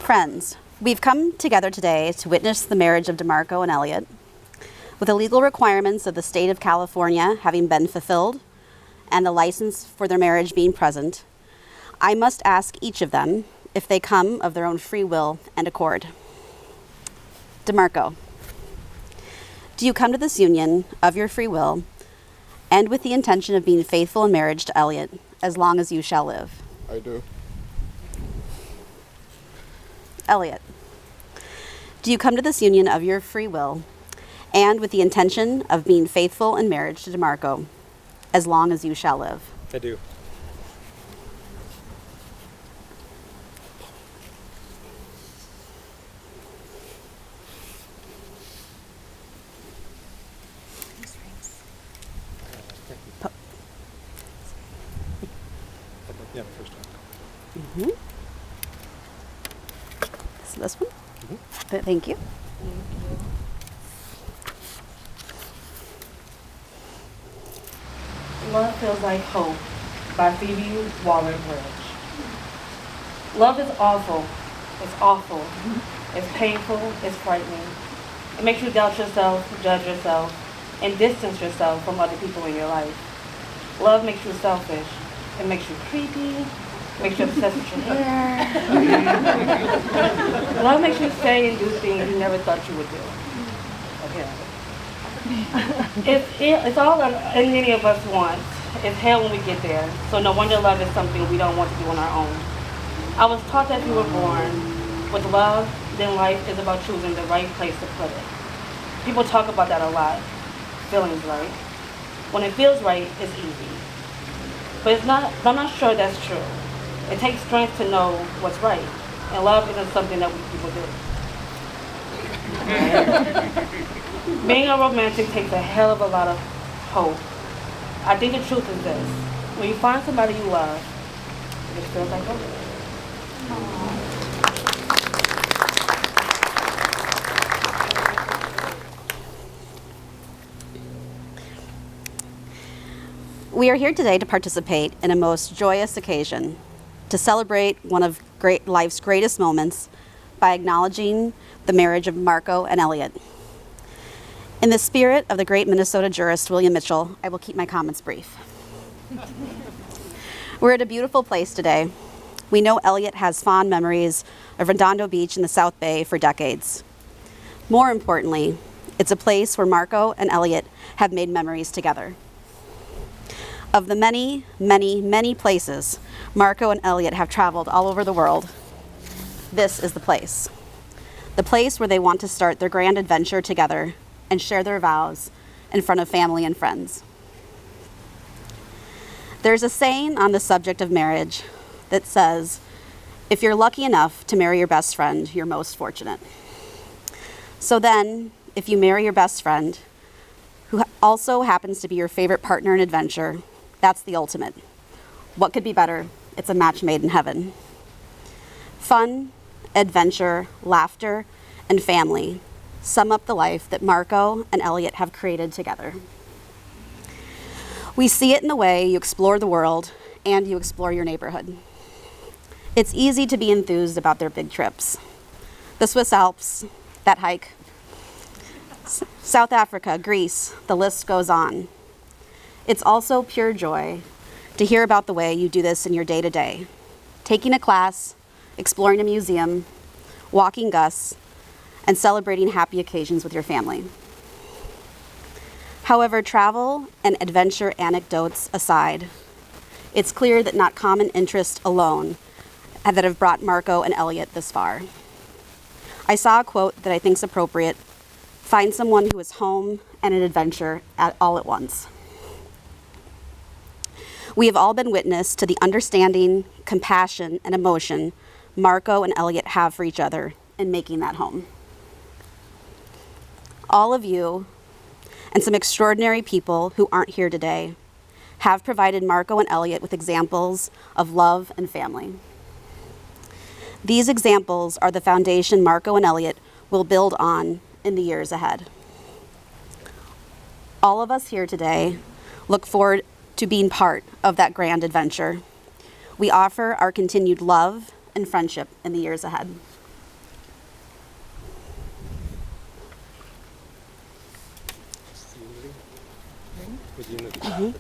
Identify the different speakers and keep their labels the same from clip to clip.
Speaker 1: Friends, we've come together today to witness the marriage of Demarco and Elliot. With the legal requirements of the state of California having been fulfilled and the license for their marriage being present, I must ask each of them if they come of their own free will and accord. Demarco, do you come to this union of your free will and with the intention of being faithful in marriage to Elliot as long as you shall live?
Speaker 2: I do.
Speaker 1: Elliot, do you come to this union of your free will and with the intention of being faithful in marriage to Demarco as long as you shall live?
Speaker 3: I do. Yeah, the first one.
Speaker 1: So this one? Thank you.
Speaker 4: Love Feels Like Hope by Phoebe Waller-Bridge. Love is awful. It's awful. It's painful. It's frightening. It makes you doubt yourself, judge yourself, and distance yourself from other people in your life. Love makes you selfish. It makes you creepy. Makes you obsessed with your hair. Love makes you say and do things you never thought you would do. Okay. It's all any of us want. It's hell when we get there. So no wonder love is something we don't want to do on our own. I was taught that we were born with love, then life is about choosing the right place to put it. People talk about that a lot. Feelings right. When it feels right, it's easy. But I'm not sure that's true. It takes strength to know what's right, and love isn't something that we people do. Being a romantic takes a hell of a lot of hope. I think the truth is this: when you find somebody you love, it just feels like hope.
Speaker 1: We are here today to participate in a most joyous occasion, to celebrate one of life's greatest moments by acknowledging the marriage of Demarco and Elliot. In the spirit of the great Minnesota jurist William Mitchell, I will keep my comments brief. We're at a beautiful place today. We know Elliot has fond memories of Redondo Beach in the South Bay for decades. More importantly, it's a place where Demarco and Elliot have made memories together. Of the many, many, many places Demarco and Elliot have traveled all over the world, this is the place. The place where they want to start their grand adventure together and share their vows in front of family and friends. There's a saying on the subject of marriage that says, if you're lucky enough to marry your best friend, you're most fortunate. So then, if you marry your best friend, who also happens to be your favorite partner in adventure, that's the ultimate. What could be better? It's a match made in heaven. Fun, adventure, laughter, and family sum up the life that Demarco and Elliot have created together. We see it in the way you explore the world and you explore your neighborhood. It's easy to be enthused about their big trips. The Swiss Alps, that hike, South Africa, Greece, the list goes on. It's also pure joy to hear about the way you do this in your day-to-day. Taking a class, exploring a museum, walking Gus, and celebrating happy occasions with your family. However, travel and adventure anecdotes aside, it's clear that not common interest alone that have brought Demarco and Elliot this far. I saw a quote that I think is appropriate: find someone who is home and an adventure all at once. We have all been witness to the understanding, compassion, and emotion Demarco and Elliot have for each other in making that home. All of you, and some extraordinary people who aren't here today, have provided Demarco and Elliot with examples of love and family. These examples are the foundation Demarco and Elliot will build on in the years ahead. All of us here today look forward to being part of that grand adventure. We offer our continued love and friendship in the years ahead.
Speaker 3: With unity.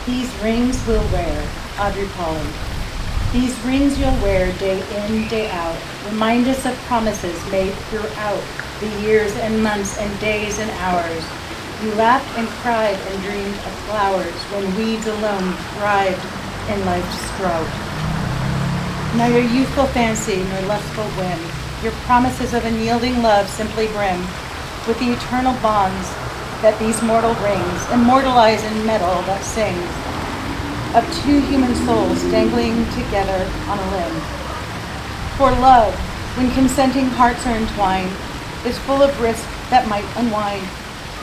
Speaker 2: These rings we'll wear, Audrey Pauly. These rings you'll wear day in, day out. Remind us of promises made throughout the years and months and days and hours. You laughed and cried and dreamed of flowers when weeds alone thrived in life's drought. Neither youthful fancy nor lustful whim, your promises of unyielding love simply brim with the eternal bonds that these mortal rings immortalize in metal that sings of two human souls dangling together on a limb. For love, when consenting hearts are entwined, is full of risk that might unwind,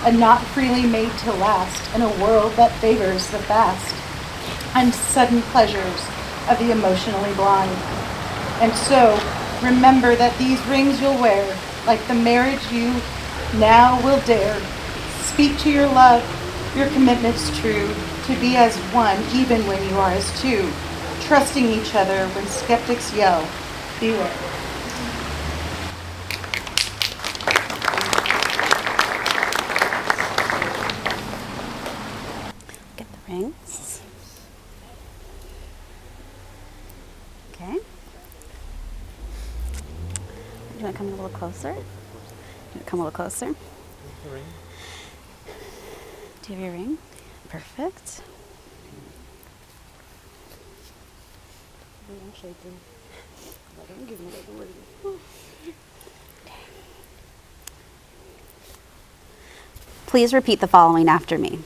Speaker 2: a knot freely made to last in a world that favors the fast and sudden pleasures of the emotionally blind. And so, remember that these rings you'll wear, like the marriage you now will dare, speak to your love, your commitment's true, to be as one even when you are as two, trusting each other when skeptics yell, beware.
Speaker 1: Get the rings. Okay. You want to come a little closer? You want to come a little closer? Do you have your ring? Perfect. Please repeat the following after me.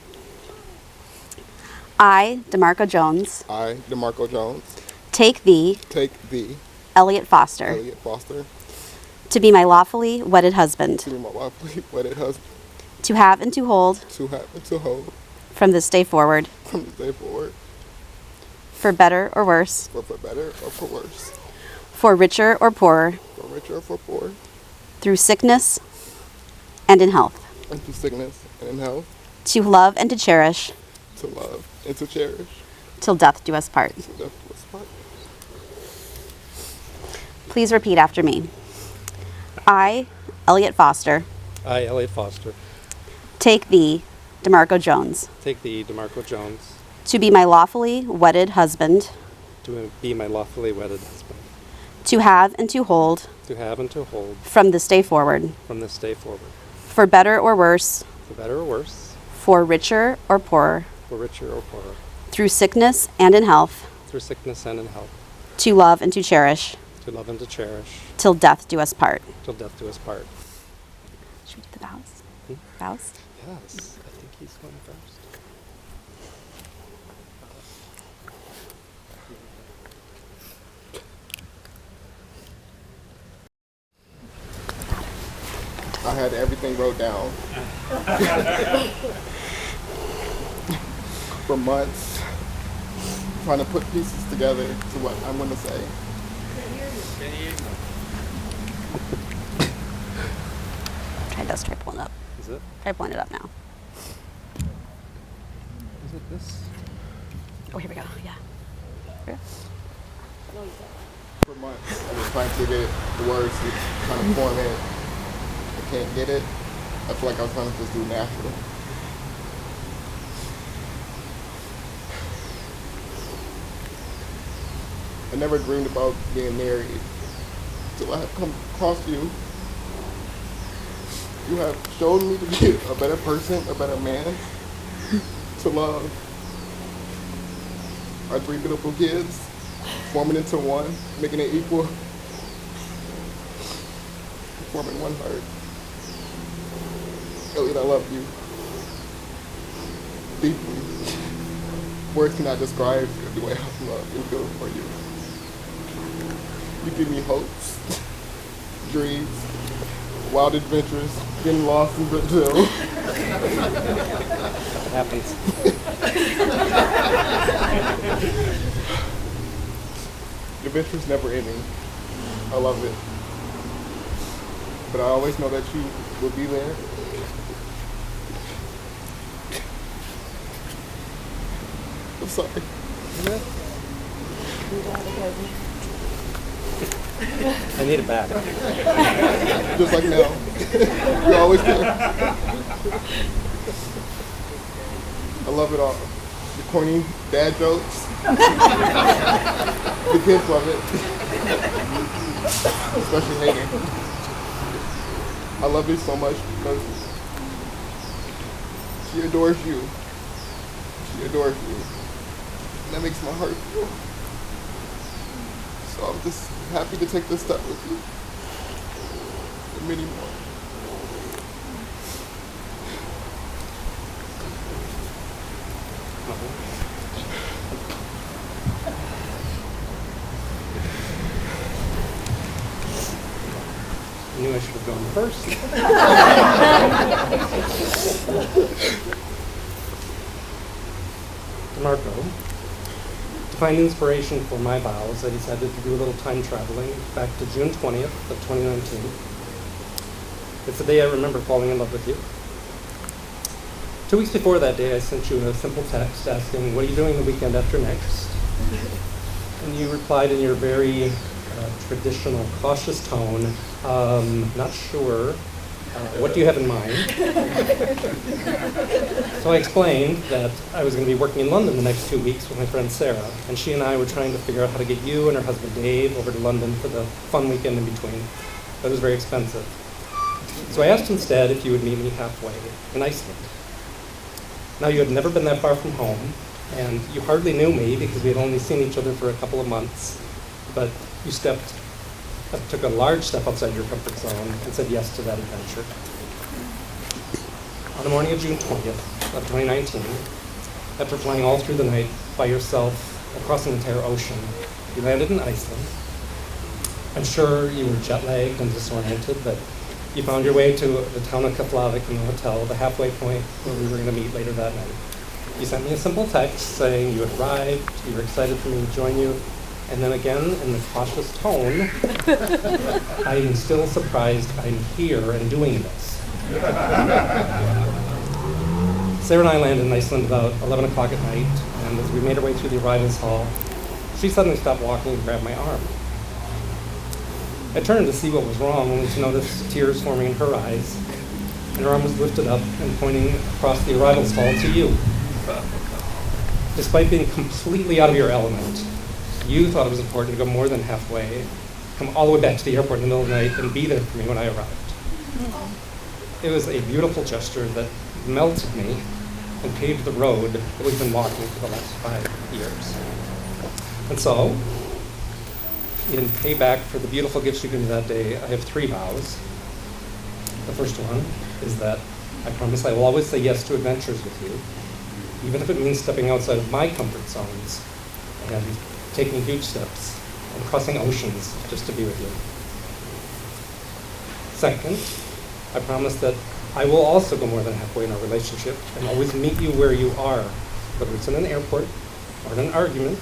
Speaker 1: I, Demarco Jones,
Speaker 5: I, Demarco Jones,
Speaker 1: take thee, Elliot Foster,
Speaker 5: Elliot Foster,
Speaker 1: to be my lawfully wedded husband,
Speaker 5: to be my lawfully wedded husband,
Speaker 1: to have and to hold,
Speaker 5: from
Speaker 1: from this day forward,
Speaker 5: this day forward,
Speaker 1: for better or worse,
Speaker 5: for better or for worse,
Speaker 1: for richer or poorer,
Speaker 5: for richer or for poor,
Speaker 1: through sickness and in health,
Speaker 5: and through sickness and in health,
Speaker 1: to love and to cherish,
Speaker 5: to love and to cherish,
Speaker 1: till death do us part.
Speaker 5: till death do us part.
Speaker 1: Please repeat after me. I, Elliot Foster,
Speaker 3: I, Elliot Foster,
Speaker 1: take thee, Demarco Jones,
Speaker 3: take thee, Demarco Jones,
Speaker 1: to be my lawfully wedded husband,
Speaker 3: to be my lawfully wedded husband,
Speaker 1: to have and to hold,
Speaker 3: to have and to hold,
Speaker 1: from this day forward,
Speaker 3: from this day forward,
Speaker 1: for better or worse,
Speaker 3: for better or worse,
Speaker 1: for richer or poorer,
Speaker 3: for richer or poorer,
Speaker 1: through sickness and in health,
Speaker 3: through sickness and in health,
Speaker 1: to love and to cherish,
Speaker 3: to love and to cherish,
Speaker 1: till death do us part.
Speaker 3: till death do us part.
Speaker 1: Should we do the vows?
Speaker 3: Hmm?
Speaker 1: Vows?
Speaker 3: Yes, I think he's going first.
Speaker 5: I had everything wrote down for months, trying to put pieces together to what I'm going to say.
Speaker 1: Try Okay, let's try pulling it up.
Speaker 3: Is it?
Speaker 1: Try pulling it up now.
Speaker 3: Is it this?
Speaker 1: Oh, here we go. Yeah. Here.
Speaker 5: For months, I've been trying to get the words to kind of form it. I can't get it. I feel like I was trying to just do natural. I never dreamed about being married until I have come across you. You have shown me to be a better person, a better man, to love our 3 beautiful kids, forming into one, making it equal, forming one heart. Elliot, I love you deeply. Words cannot describe the way I love and feel for you. You give me hopes, dreams, wild adventures, getting lost in Brazil.
Speaker 3: It happens.
Speaker 5: The adventure's never ending. I love it. But I always know that you will be there. I'm sorry.
Speaker 3: I need it back.
Speaker 5: Just like now. You're always there. I love it all. The corny dad jokes. The kids love it. Especially Hayden. I love you so much because she adores you. She adores you. And that makes my heart feel. So I'm just happy to take this step with you. And many more.
Speaker 3: I knew I should have gone first. Demarco, to find inspiration for my vows, I decided to do a little time traveling back to June 20th of 2019. It's the day I remember falling in love with you. 2 weeks before that day, I sent you a simple text asking, what are you doing the weekend after next? And you replied in your very traditional, cautious tone, not sure. What do you have in mind? So I explained that I was going to be working in London the next 2 weeks with my friend Sarah, and she and I were trying to figure out how to get you and her husband Dave over to London for the fun weekend in between. That was very expensive. So I asked instead if you would meet me halfway in Iceland. Now, you had never been that far from home, and you hardly knew me because we had only seen each other for a couple of months, but you took a large step outside your comfort zone and said yes to that adventure. On the morning of June 20th of 2019, after flying all through the night by yourself across an entire ocean, you landed in Iceland. I'm sure you were jet-lagged and disoriented, but you found your way to the town of Keflavik in the hotel, the halfway point where we were going to meet later that night. You sent me a simple text saying you had arrived, you were excited for me to join you, and then again, in the cautious tone, I am still surprised I'm here and doing this. Sarah and I landed in Iceland about 11 o'clock at night, and as we made our way through the arrivals hall, she suddenly stopped walking and grabbed my arm. I turned to see what was wrong, only to notice tears forming in her eyes, and her arm was lifted up and pointing across the arrivals hall to you. Despite being completely out of your element, you thought it was important to go more than halfway, come all the way back to the airport in the middle of the night, and be there for me when I arrived. It was a beautiful gesture that melted me and paved the road that we've been walking for the last 5 years. And so, in payback for the beautiful gifts you gave me that day, I have 3 vows. The first one is that I promise I will always say yes to adventures with you, even if it means stepping outside of my comfort zones and taking huge steps and crossing oceans just to be with you. Second, I promise that I will also go more than halfway in our relationship and always meet you where you are, whether it's in an airport or in an argument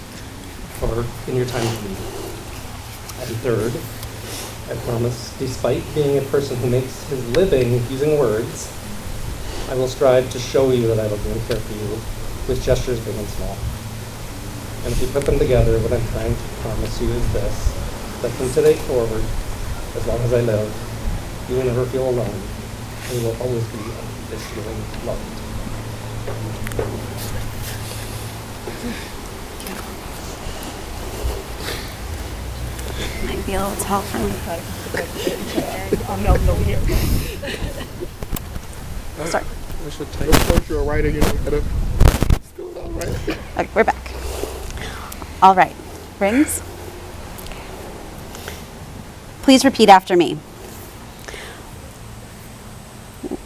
Speaker 3: or in your time of need. And third, I promise, despite being a person who makes his living using words, I will strive to show you that I love you and care for you with gestures big and small. And if you put them together, what I'm trying to promise you is this, that from today forward, as long as I live, you will never feel alone, and you will always be this feeling loved.
Speaker 1: Might be a little tall for me. Sorry.
Speaker 5: We should take. Of course, you're a writer. You know, you gotta still all right.
Speaker 1: Okay, we're back. All right, rings. Please repeat after me.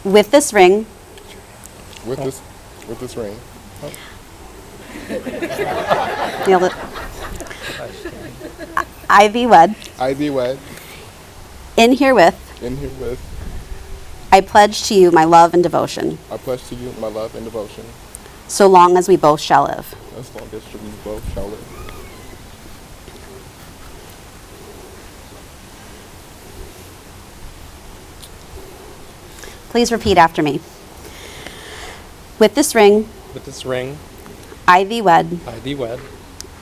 Speaker 1: With this ring.
Speaker 5: With this ring.
Speaker 1: Nailed it. I thee wed.
Speaker 5: I thee wed.
Speaker 1: In herewith.
Speaker 5: In herewith.
Speaker 1: I pledge to you my love and devotion.
Speaker 5: I pledge to you my love and devotion.
Speaker 1: So long as we both shall live.
Speaker 5: As long as we both shall live.
Speaker 1: Please repeat after me. With this ring.
Speaker 3: With this ring,
Speaker 1: I thee wed.
Speaker 3: I thee wed.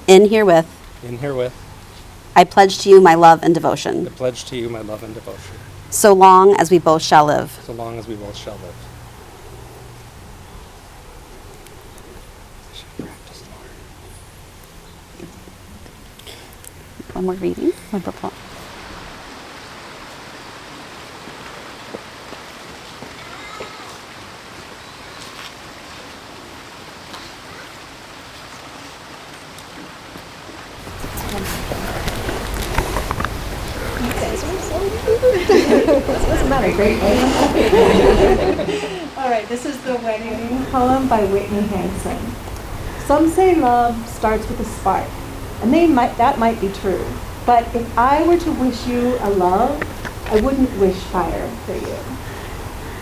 Speaker 1: In herewith.
Speaker 3: In herewith,
Speaker 1: I pledge to you my love and devotion.
Speaker 3: I pledge to you my love and devotion,
Speaker 1: So long as we both shall live.
Speaker 3: so long as we both shall live. I should practice more.
Speaker 1: One more reading. One more poem.
Speaker 2: All right, this is the wedding poem by Whitney Hansen. Some say love starts with a spark, and that might be true. But if I were to wish you a love, I wouldn't wish fire for you.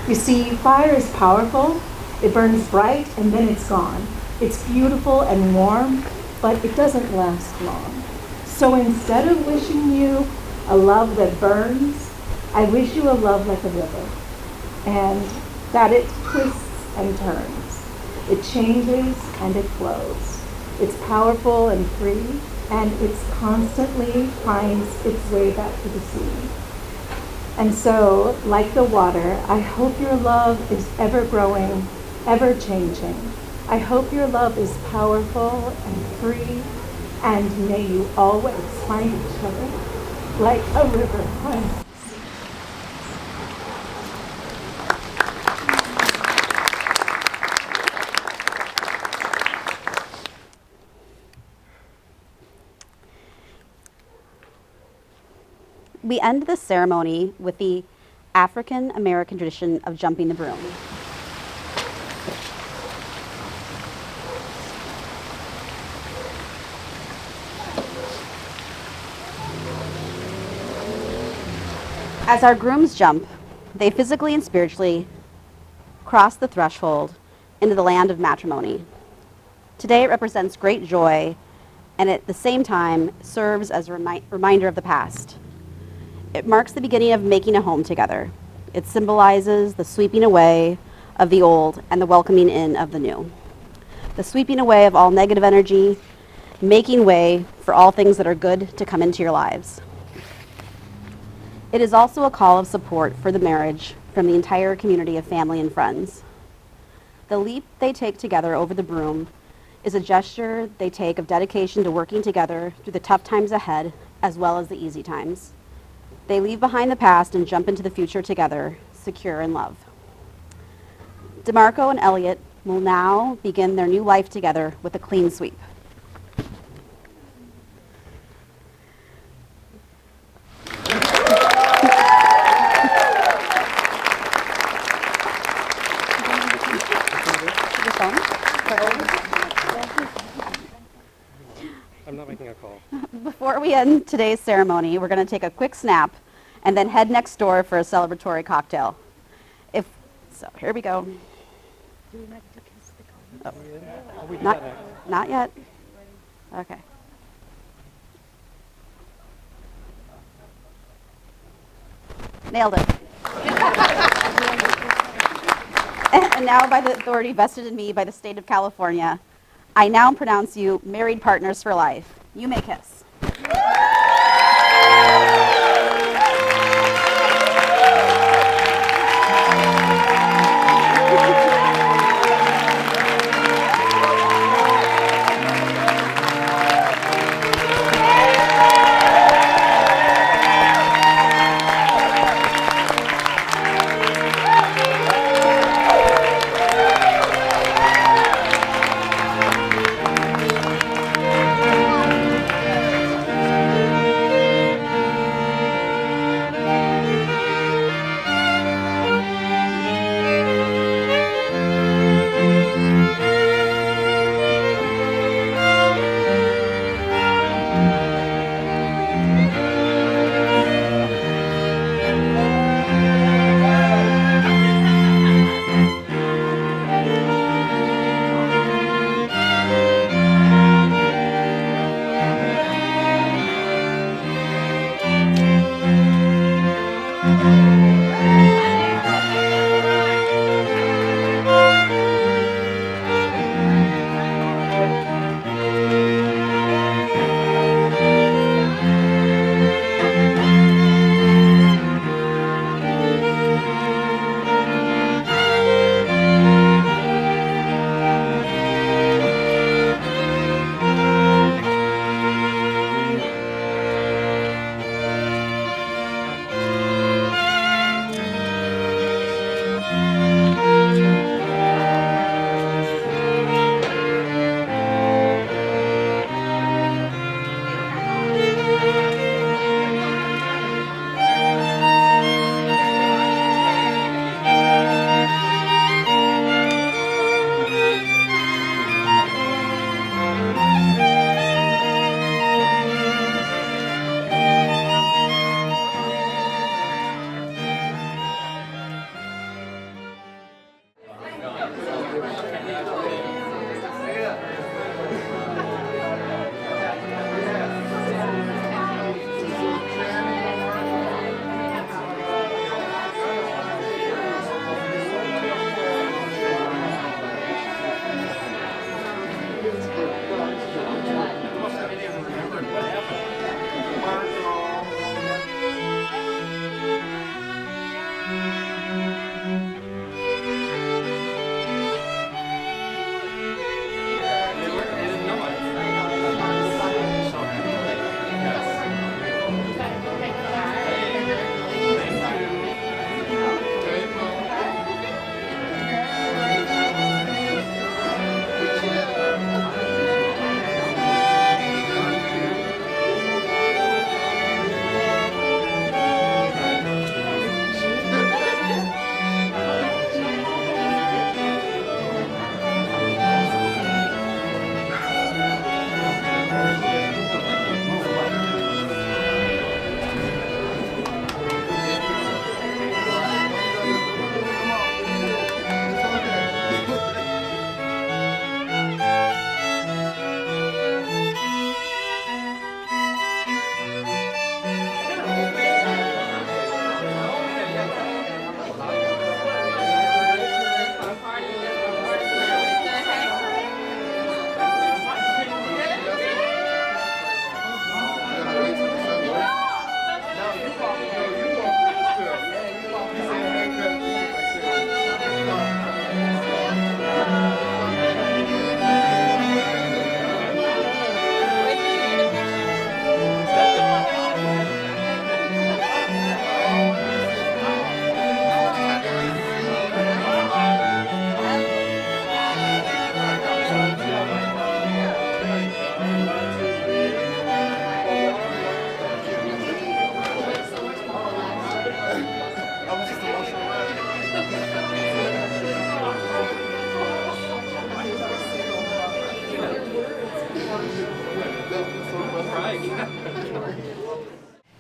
Speaker 2: You see, fire is powerful. It burns bright and then it's gone. It's beautiful and warm, but it doesn't last long. So instead of wishing you a love that burns, I wish you a love like a river, and that it twists and turns. It changes and it flows. It's powerful and free, and it constantly finds its way back to the sea. And so, like the water, I hope your love is ever growing, ever changing. I hope your love is powerful and free, and may you always find each other like a river finds.
Speaker 1: We end this ceremony with the African American tradition of jumping the broom. As our grooms jump, they physically and spiritually cross the threshold into the land of matrimony. Today it represents great joy, and at the same time serves as a reminder of the past. It marks the beginning of making a home together. It symbolizes the sweeping away of the old and the welcoming in of the new. The sweeping away of all negative energy, making way for all things that are good to come into your lives. It is also a call of support for the marriage from the entire community of family and friends. The leap they take together over the broom is a gesture they take of dedication to working together through the tough times ahead as well as the easy times. They leave behind the past and jump into the future together, secure in love. Demarco and Elliot will now begin their new life together with a clean sweep.
Speaker 3: I'm not making a call.
Speaker 1: Before we end today's ceremony, we're going to take a quick snap and then head next door for a celebratory cocktail. Here we go. Oh. Not yet. Okay. Nailed it. And now, by the authority vested in me by the state of California, I now pronounce you married partners for life. You may kiss.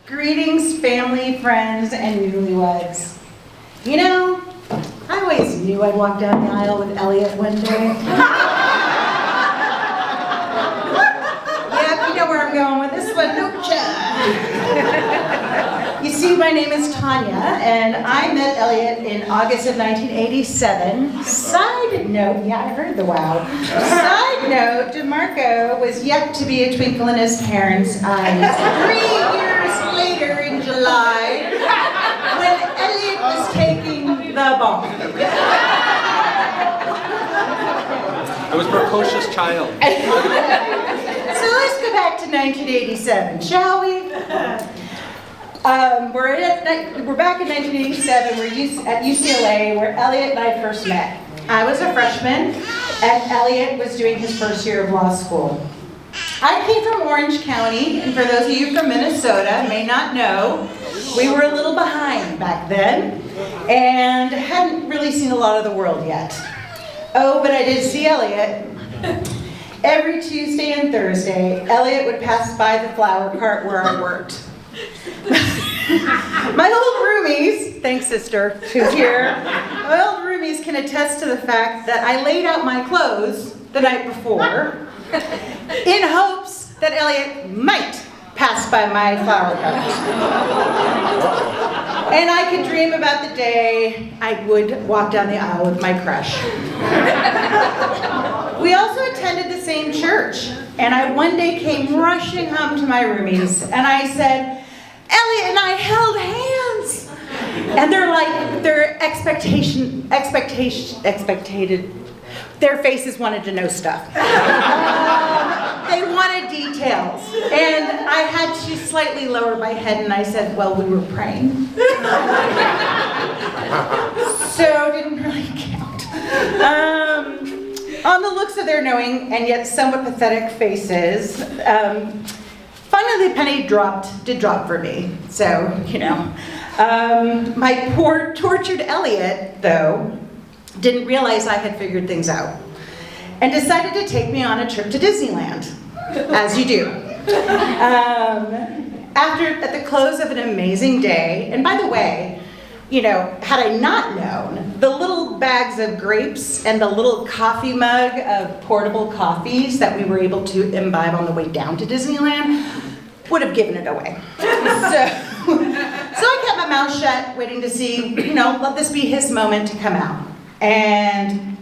Speaker 2: Greetings, family, friends, and newlyweds. You know, I always knew I'd walk down the aisle with Elliot one day. Yep, you know where I'm going with this one, don't ya? You see, my name is Tanya, and I met Elliot in August of 1987. Side note, yeah, I heard the wow. Side note, Demarco was yet to be a twinkle in his parents' eyes. 3 years later in July, when Elliot was taking the ball.
Speaker 6: I was precocious child.
Speaker 2: So let's go back to 1987, shall we? We're back in 1987. We're at UCLA, where Elliot and I first met. I was a freshman, and Elliot was doing his first year of law school. I came from Orange County, and for those of you from Minnesota may not know, we were a little behind back then, and hadn't really seen a lot of the world yet. Oh, but I did see Elliot. Every Tuesday and Thursday, Elliot would pass by the flower cart where I worked. My old roomies, thanks sister, who's here, my old roomies can attest to the fact that I laid out my clothes the night before in hopes that Elliot might pass by my flower cart. And I could dream about the day I would walk down the aisle with my crush. We also attended the same church, and I one day came rushing home to my roomies, and I said, Elliot and I held hands. And they're like, their faces wanted to know stuff. They wanted details. And I had to slightly lower my head, and I said, well, we were praying. So it didn't really count. On the looks of their knowing and yet somewhat pathetic faces, finally the penny did drop for me. So, you know. My poor tortured Elliot, though, didn't realize I had figured things out and decided to take me on a trip to Disneyland, as you do. At the close of an amazing day, and by the way, you know, had I not known, the little bags of grapes and the little coffee mug of portable coffees that we were able to imbibe on the way down to Disneyland would have given it away. So I kept my mouth shut, waiting to see, you know, let this be his moment to come out. And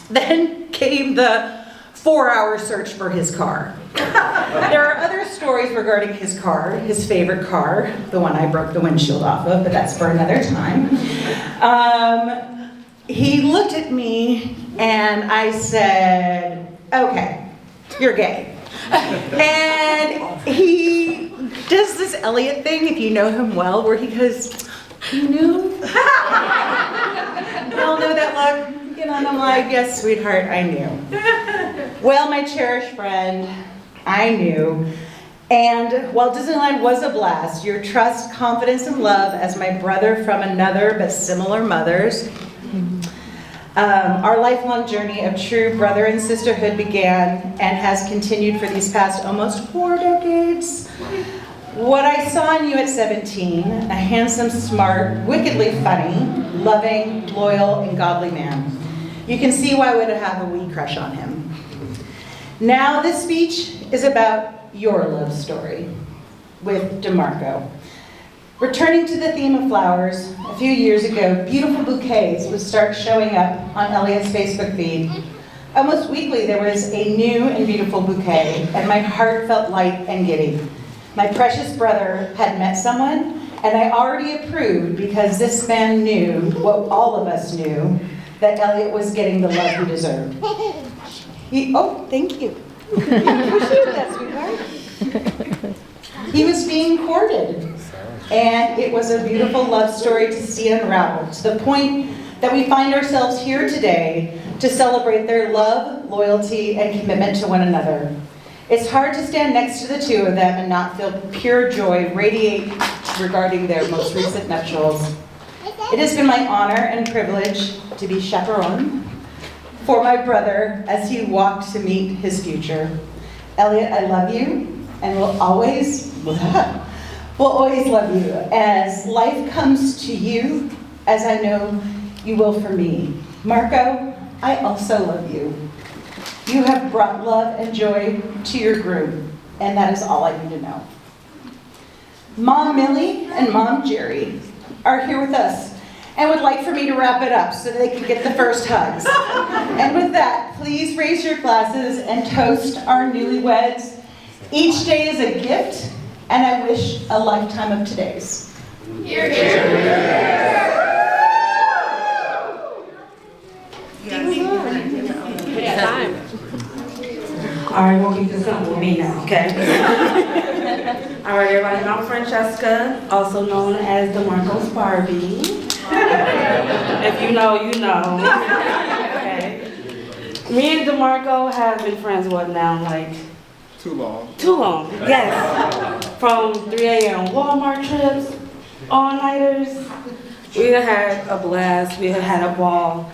Speaker 2: then came the 4-hour search for his car. There are other stories regarding his car, his favorite car, the one I broke the windshield off of, but that's for another time. He looked at me and I said, okay, you're gay. And he does this Elliot thing, if you know him well, where he goes, you knew? You all know that look? You know, and I'm like, yes, sweetheart, I knew. Well, my cherished friend, I knew. And while Disneyland was a blast, your trust, confidence, and love as my brother from another but similar mothers, our lifelong journey of true brother and sisterhood began and has continued for these past almost 4 decades. What I saw in you at 17, a handsome, smart, wickedly funny, loving, loyal, and godly man. You can see why I would have a wee crush on him. Now this speech is about your love story with Demarco. Returning to the theme of flowers, a few years ago, beautiful bouquets would start showing up on Elliot's Facebook feed. Almost weekly there was a new and beautiful bouquet, and my heart felt light and giddy. My precious brother had met someone, and I already approved because this man knew, what all of us knew, that Elliot was getting the love he deserved. Oh, thank you. I appreciate that, sweetheart. He was being courted, and it was a beautiful love story to see unravel, to the point that we find ourselves here today to celebrate their love, loyalty, and commitment to one another. It's hard to stand next to the two of them and not feel pure joy radiate regarding their most recent nuptials. It has been my honor and privilege to be chaperone for my brother as he walked to meet his future. Elliot, I love you and will always love you as life comes to you, as I know you will for me. Marco, I also love you. You have brought love and joy to your group, and that is all I need to know. Mom Millie and Mom Jerry are here with us and would like for me to wrap it up so they can get the first hugs. And with that, please raise your glasses and toast our newlyweds. Each day is a gift, and I wish a lifetime of today's. Hear, hear.
Speaker 4: All right, we'll keep this simple with me now, okay? All right, everybody, I'm Francesca, also known as Demarco's Barbie. If you know, you know. Okay. Me and Demarco have been friends, what now, like?
Speaker 5: Too long.
Speaker 4: Too long, yes. From 3 a.m. Walmart trips, all-nighters. We had a blast, we had a ball.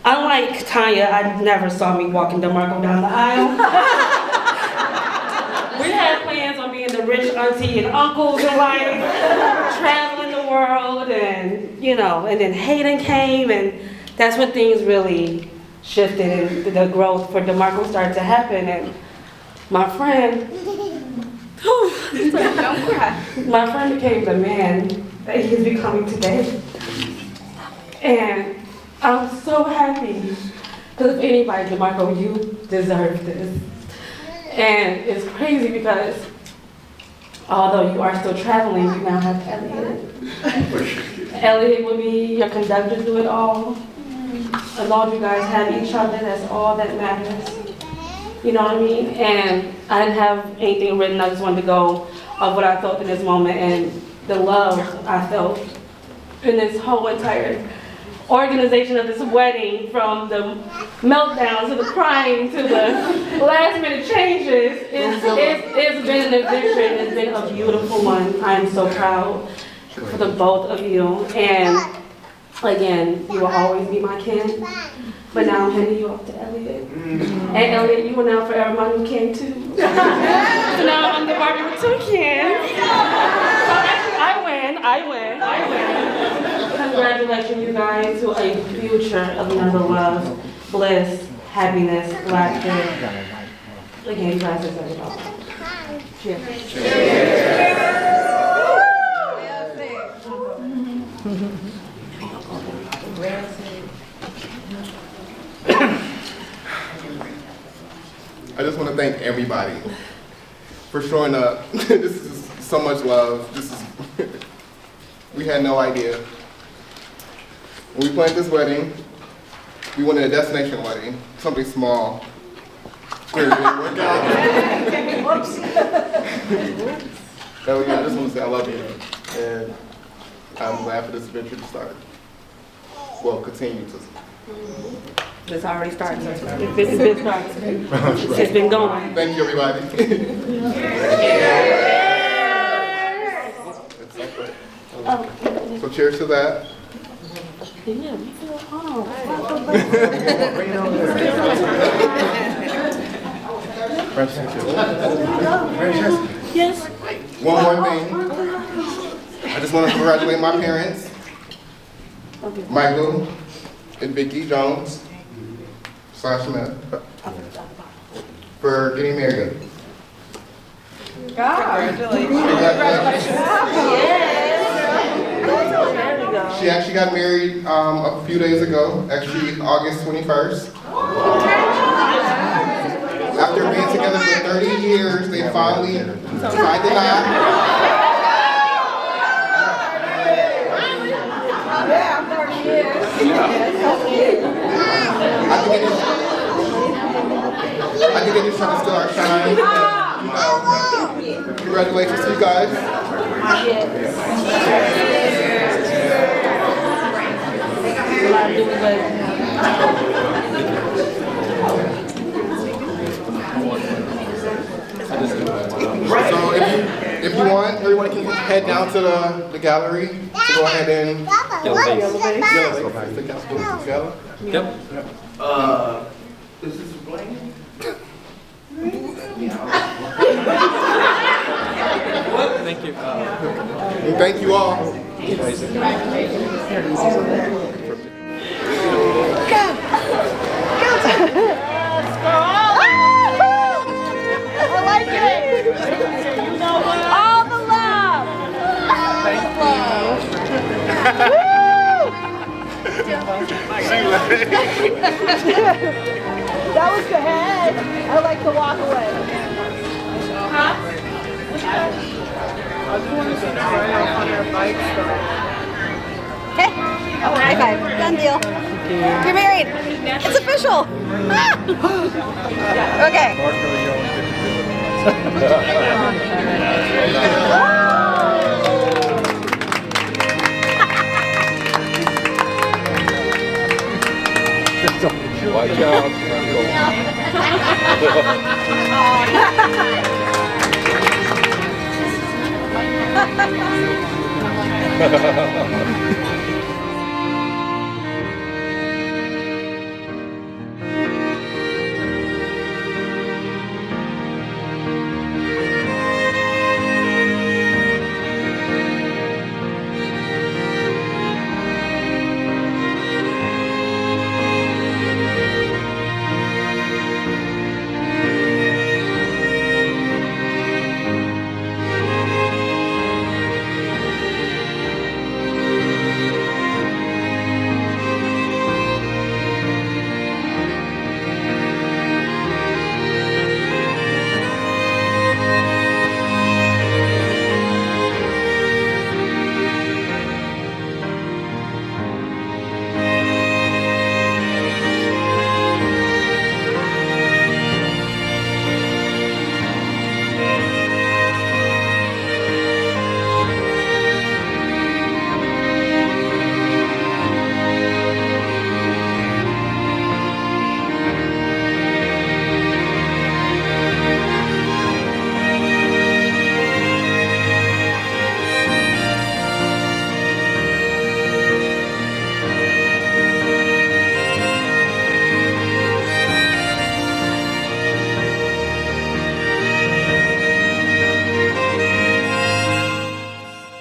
Speaker 4: Unlike Tanya, I never saw me walking Demarco down the aisle. We had plans on being the rich auntie and uncles in life, traveling the world, and and then Hayden came, and that's when things really shifted and the growth for Demarco started to happen. And my friend, don't cry. My friend became the man that he's becoming today. And I'm so happy, because if anybody, Demarco, you deserve this. And it's crazy because although you are still traveling, you now have Elliot. Elliot will be your conductor through it all. As long as you guys have each other, that's all that matters. You know what I mean? And I didn't have anything written, I just wanted to go of what I felt in this moment and the love I felt in this whole entire organization of this wedding, from the meltdown to the crying to the last minute changes. It's been an adventure. It's been a beautiful one. I am so proud for the both of you. And again, you will always be my kin. But now I'm handing you off to Elliot. And Elliot, you are now forever my new kin too. So now I'm the Barbie with two kins. So actually, I win. Congratulations, you guys, to a future of another love, bliss, happiness, laughter. Again, you guys deserve it all. Cheers.
Speaker 5: I just want to thank everybody for showing up. This is so much love. We had no idea. When we planned this wedding, we wanted a destination wedding, something small. Clearly it didn't work out. Elliot, I just want to say I love you, and I'm glad for this adventure to start. Well, continue to.
Speaker 4: It's already started. It's been started. It's been going.
Speaker 5: Thank you, everybody. So cheers to that.
Speaker 4: Yeah, we feel home. Yes.
Speaker 5: One more thing. I just want to congratulate my parents, Michael and Vicki Jones, Smith, for getting married. Congratulations. She actually got married a few days ago, actually August 21st. After being together for 30 years, they finally tied the knot. I think they just trying to steal our shine. Congratulations to you guys. So if you want, everyone can head down to the gallery to go ahead and
Speaker 3: Yellow base.
Speaker 5: Yep.
Speaker 6: Is this blank?
Speaker 3: Thank you.
Speaker 5: And thank you all.
Speaker 7: I like it. All the love. That was the head. I like to walk away.
Speaker 5: I just want to see them right off on their bikes.
Speaker 1: Okay. High five. Done deal. You're married. It's official. Okay.
Speaker 5: Watch out.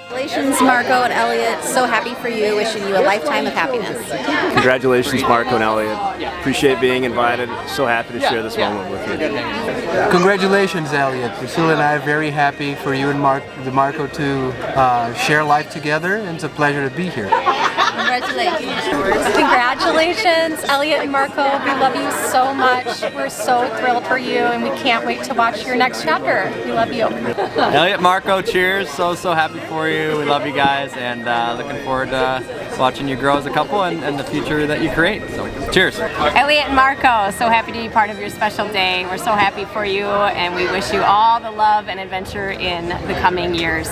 Speaker 1: Congratulations, Marco and Elliot. So happy for you. Wishing you a lifetime of happiness.
Speaker 8: Congratulations, Marco and Elliot. Appreciate being invited. So happy to share this moment with you.
Speaker 9: Congratulations, Elliot. Priscilla and I are very happy for you and Demarco to share life together, and it's a pleasure to be here.
Speaker 10: Congratulations. Congratulations, Elliot and Marco. We love you so much. We're so thrilled for you, and we can't wait to watch your next chapter. We love you.
Speaker 11: Elliot, Marco, cheers. So happy for you. We love you guys, and looking forward to watching you grow as a couple and the future that you create. So cheers.
Speaker 12: Elliot and Marco, so happy to be part of your special day. We're so happy for you, and we wish you all the love and adventure in the coming years.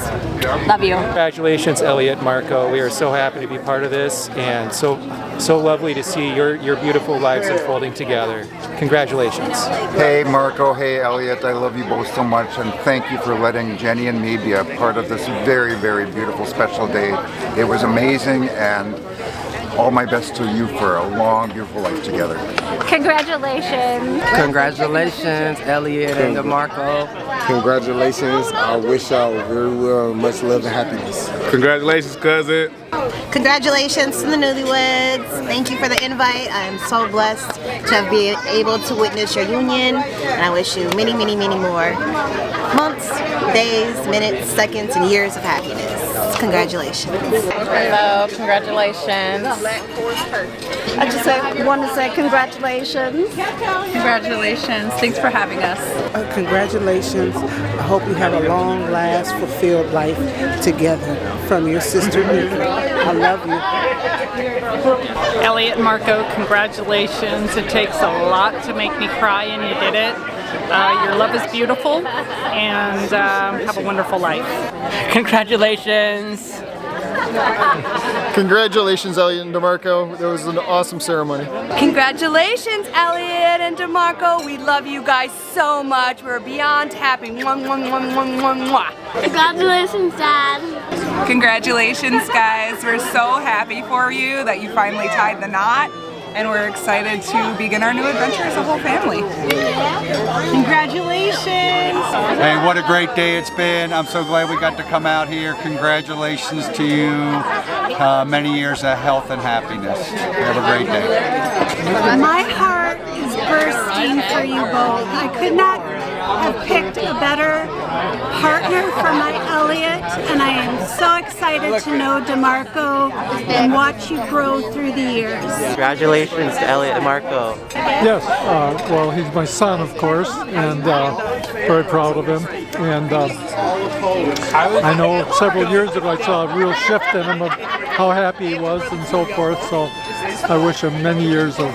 Speaker 12: Love you.
Speaker 3: Congratulations, Elliot, Marco. We are so happy to be part of this, and so lovely to see your beautiful lives unfolding together. Congratulations.
Speaker 13: Hey Marco, hey Elliot, I love you both so much, and thank you for letting Jenny and me be a part of this very, very beautiful special day. It was amazing, and all my best to you for a long, beautiful life together.
Speaker 10: Congratulations.
Speaker 9: Congratulations, Elliot and Demarco.
Speaker 5: Congratulations. I wish y'all very well, much love and happiness.
Speaker 8: Congratulations, cousin.
Speaker 7: Congratulations to the newlyweds. Thank you for the invite. I'm so blessed to have been able to witness your union, and I wish you many, many, many more months, days, minutes, seconds, and years of happiness. Congratulations.
Speaker 12: Hello, congratulations.
Speaker 7: I just want to say congratulations.
Speaker 12: Congratulations. Thanks for having us.
Speaker 14: Congratulations. I hope you have a long, last, fulfilled life together from your sister Nikki. I love you.
Speaker 2: Elliot and Marco, congratulations. It takes a lot to make me cry, and you did it. Your love is beautiful, and have a wonderful life.
Speaker 11: Congratulations.
Speaker 5: Congratulations, Elliot and Demarco. It was an awesome ceremony.
Speaker 12: Congratulations, Elliot and Demarco. We love you guys so much. We're beyond happy. Mwah, mwah, mwah, mwah, mwah, mwah.
Speaker 10: Congratulations, Dad.
Speaker 12: Congratulations, guys. We're so happy for you that you finally tied the knot, and we're excited to begin our new adventure as a whole family.
Speaker 7: Congratulations.
Speaker 15: Hey, what a great day it's been. I'm so glad we got to come out here. Congratulations to you. Many years of health and happiness. Have a great day.
Speaker 7: My heart is bursting for you both. I could not
Speaker 2: have picked a better partner for my Elliot, and I am so excited to know Demarco and watch you grow through the years.
Speaker 16: Congratulations to Elliot and Demarco.
Speaker 17: Yes, well, he's my son, of course, and very proud of him. And I know several years ago I saw a real shift in him of how happy he was and so forth, so I wish him many years of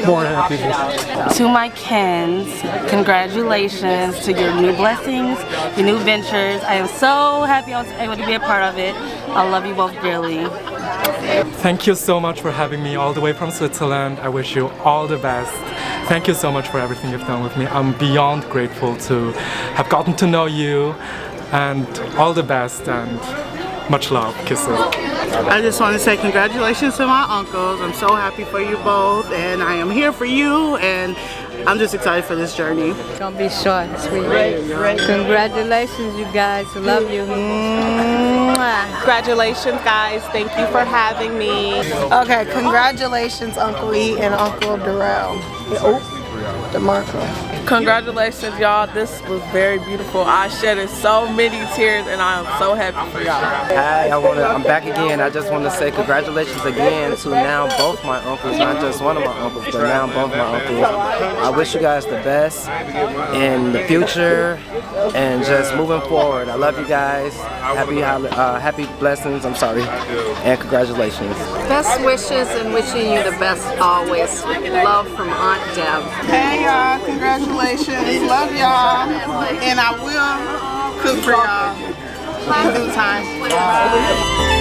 Speaker 17: more happiness.
Speaker 4: To my Kens, congratulations to your new blessings, your new ventures. I am so happy I was able to be a part of it. I love you both dearly.
Speaker 18: Thank you so much for having me all the way from Switzerland. I wish you all the best. Thank you so much for everything you've done with me. I'm beyond grateful to have gotten to know you, and all the best and much love. Kisses.
Speaker 19: I just want to say congratulations to my uncles. I'm so happy for you both, and I am here for you, and I'm just excited for this journey.
Speaker 20: It's gonna be short and sweet. Congratulations, you guys. I love you.
Speaker 21: Congratulations, guys. Thank you for having me.
Speaker 22: Okay, congratulations, Uncle E and Uncle Darrell. Demarco.
Speaker 21: Congratulations, y'all. This was very beautiful. I shedded so many tears, and I am so happy for y'all.
Speaker 16: Hi, I'm back again. I just want to say congratulations again to now both my uncles, not just one of my uncles, but now both my uncles. I wish you guys the best in the future and just moving forward. I love you guys. Happy blessings. I'm sorry, and congratulations.
Speaker 20: Best wishes and wishing you the best always. Love from Aunt Deb.
Speaker 19: Hey, y'all. Congratulations. Love y'all. And I will cook for y'all in due time.